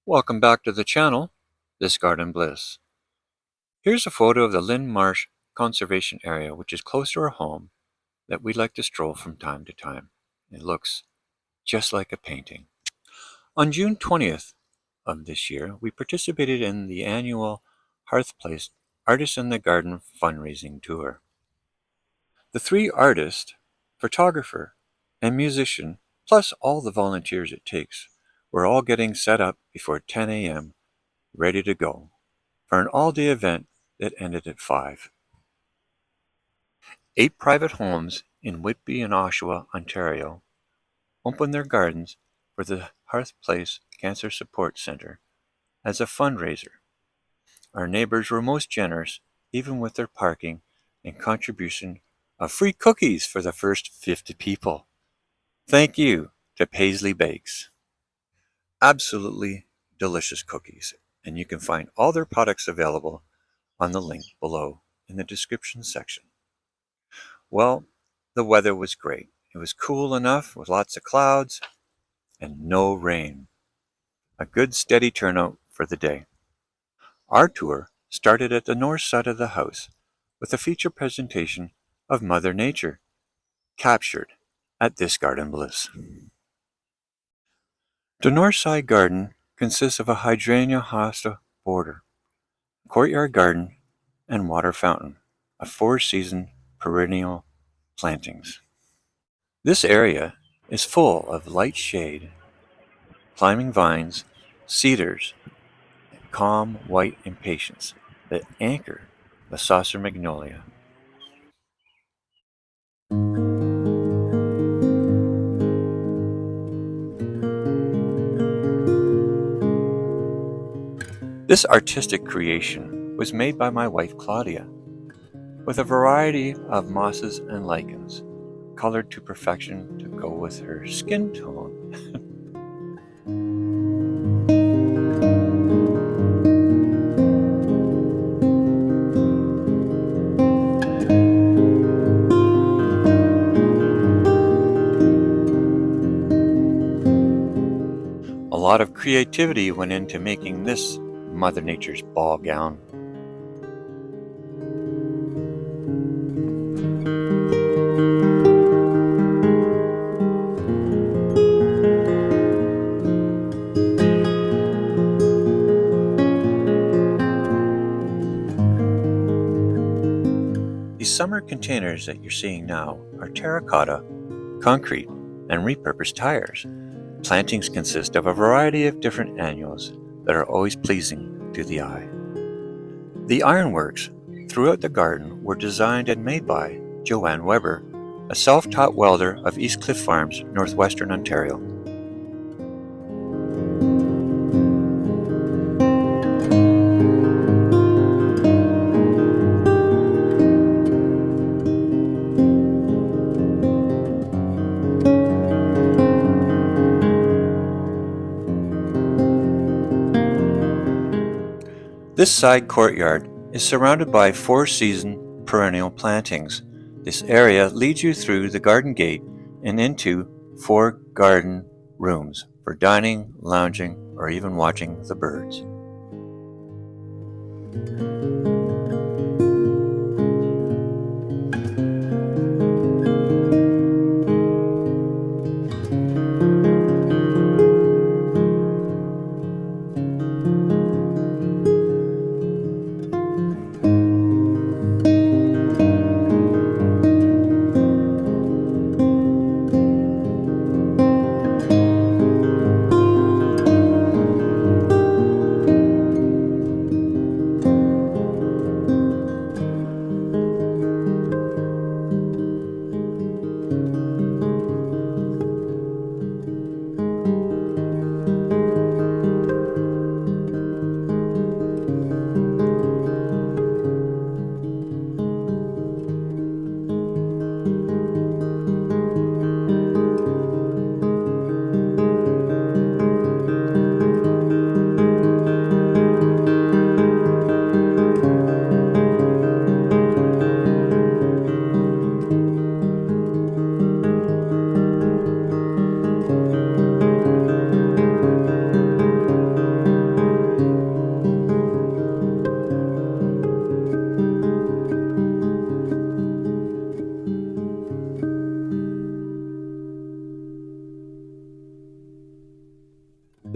Welcome back to the channel, This Garden Bliss. Here's a photo of the Lynn Marsh Conservation Area, which is close to our home, that we like to stroll from time to time. It looks just like a painting. On June 20th of this year, we participated in the annual Hearth Artists in the Garden Fundraising Tour. The three artists, photographer, and musician, plus all the volunteers it takes, were all getting set up before 10 a.m., ready to go for an all-day event that ended at 5. 8 private homes in Whitby and Oshawa, Ontario, opened their gardens for the Hearth Place Cancer Support Centre as a fundraiser. Our neighbours were most generous, even with their parking and contribution of free cookies for the first 50 people. Thank you to Paisley Bakes. Absolutely delicious cookies, and you can find all their products available on the link below in the description section. Well, the weather was great. It was cool enough with lots of clouds and no rain. A good steady turnout for the day. Our tour started at the north side of the house with a feature presentation of Mother Nature, captured at This Garden Bliss. The north side garden consists of a hydrangea hosta border, courtyard garden, and water fountain of 4-season perennial plantings. This area is full of light shade, climbing vines, cedars, and calm white impatiens that anchor the saucer magnolia. This artistic creation was made by my wife Claudia, with a variety of mosses and lichens, colored to perfection to go with her skin tone. A lot of creativity went into making this Mother Nature's ball gown. These summer containers that you're seeing now are terracotta, concrete, and repurposed tires. Plantings consist of a variety of different annuals that are always pleasing to the eye. The ironworks throughout the garden were designed and made by Joanne Weber, a self-taught welder of East Cliff Farms, northwestern Ontario. This side courtyard is surrounded by 4-season perennial plantings. This area leads you through the garden gate and into 4 garden rooms for dining, lounging, or even watching the birds.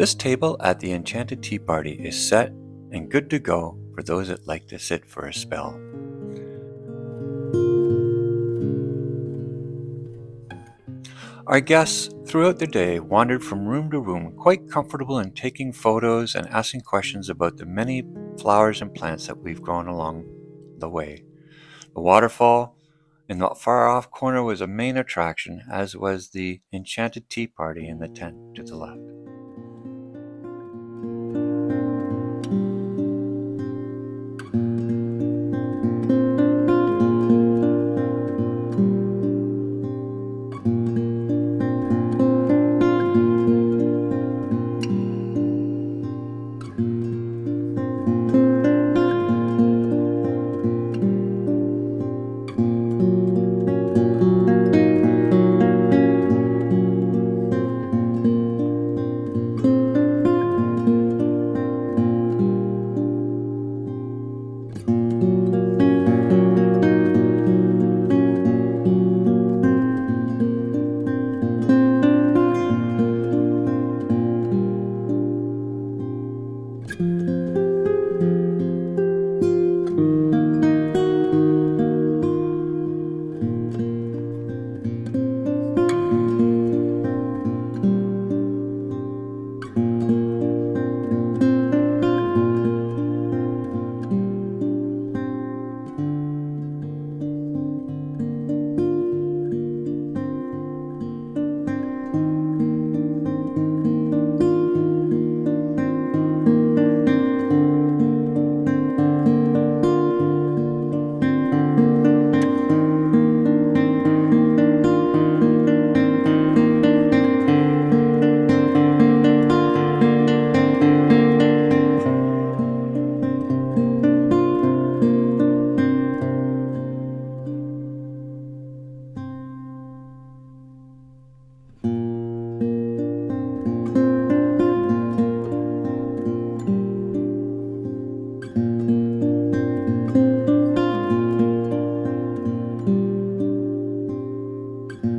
This table at the Enchanted Tea Party is set and good to go for those that like to sit for a spell. Our guests throughout the day wandered from room to room, quite comfortable in taking photos and asking questions about the many flowers and plants that we've grown along the way. The waterfall in the far-off corner was a main attraction, as was the Enchanted Tea Party in the tent to the left.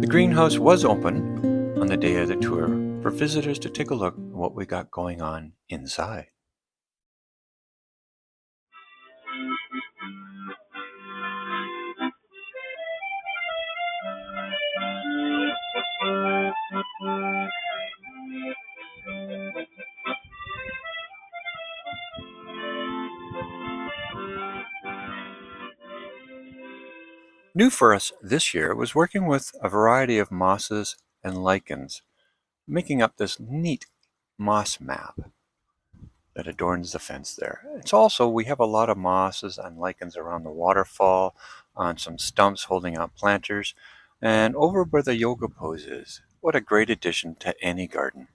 The greenhouse was open on the day of the tour for visitors to take a look at what we got going on inside. New for us this year was working with a variety of mosses and lichens, making up this neat moss map that adorns the fence there. It's also, we have a lot of mosses and lichens around the waterfall, on some stumps holding out planters, and over where the yoga pose is. What a great addition to any garden.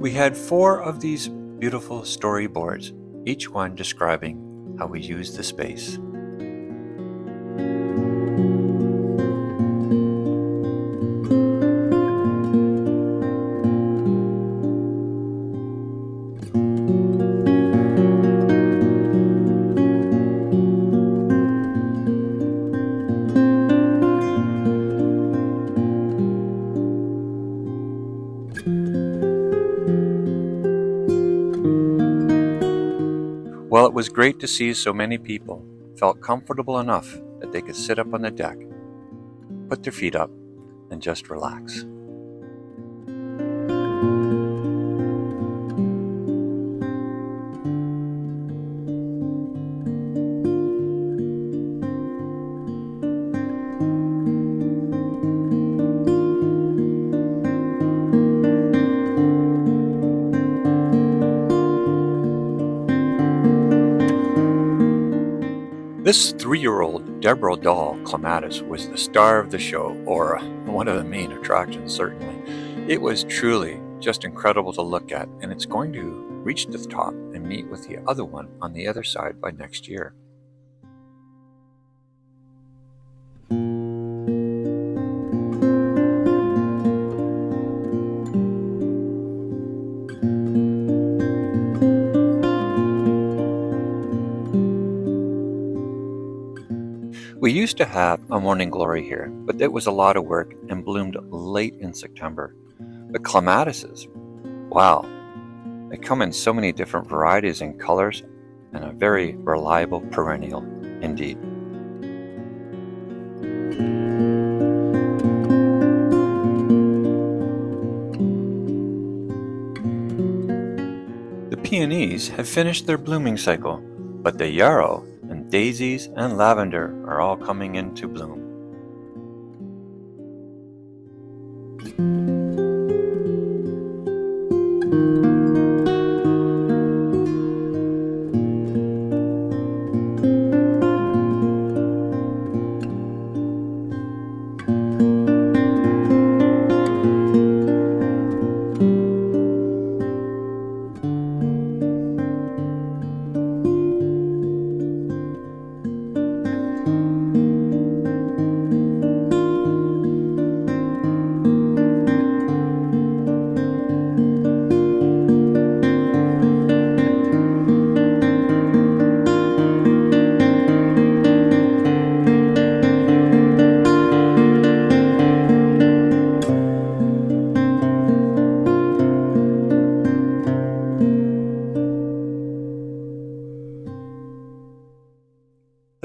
We had 4 of these beautiful storyboards, each one describing how we use the space. Well, it was great to see so many people felt comfortable enough that they could sit up on the deck, put their feet up, and just relax. This 3-year-old Deborah doll, Clematis, was the star of the show, or one of the main attractions, certainly. It was truly just incredible to look at, and it's going to reach to the top and meet with the other one on the other side by next year. to have a morning glory here, but it was a lot of work and bloomed late in September. But clematises, wow, they come in so many different varieties and colors, and a very reliable perennial indeed. The peonies have finished their blooming cycle, but the yarrow and daisies and lavender are all coming into bloom.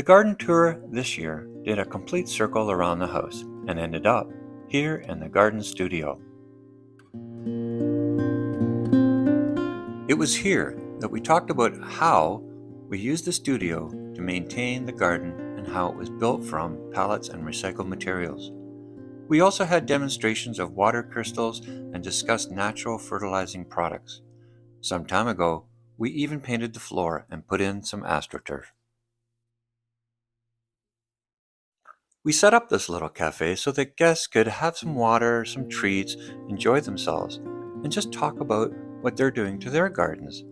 The garden tour this year did a complete circle around the house and ended up here in the garden studio. It was here that we talked about how we use the studio to maintain the garden and how it was built from pallets and recycled materials. We also had demonstrations of water crystals and discussed natural fertilizing products. Some time ago, we even painted the floor and put in some AstroTurf. We set up this little cafe so that guests could have some water, some treats, enjoy themselves, and just talk about what they're doing to their gardens.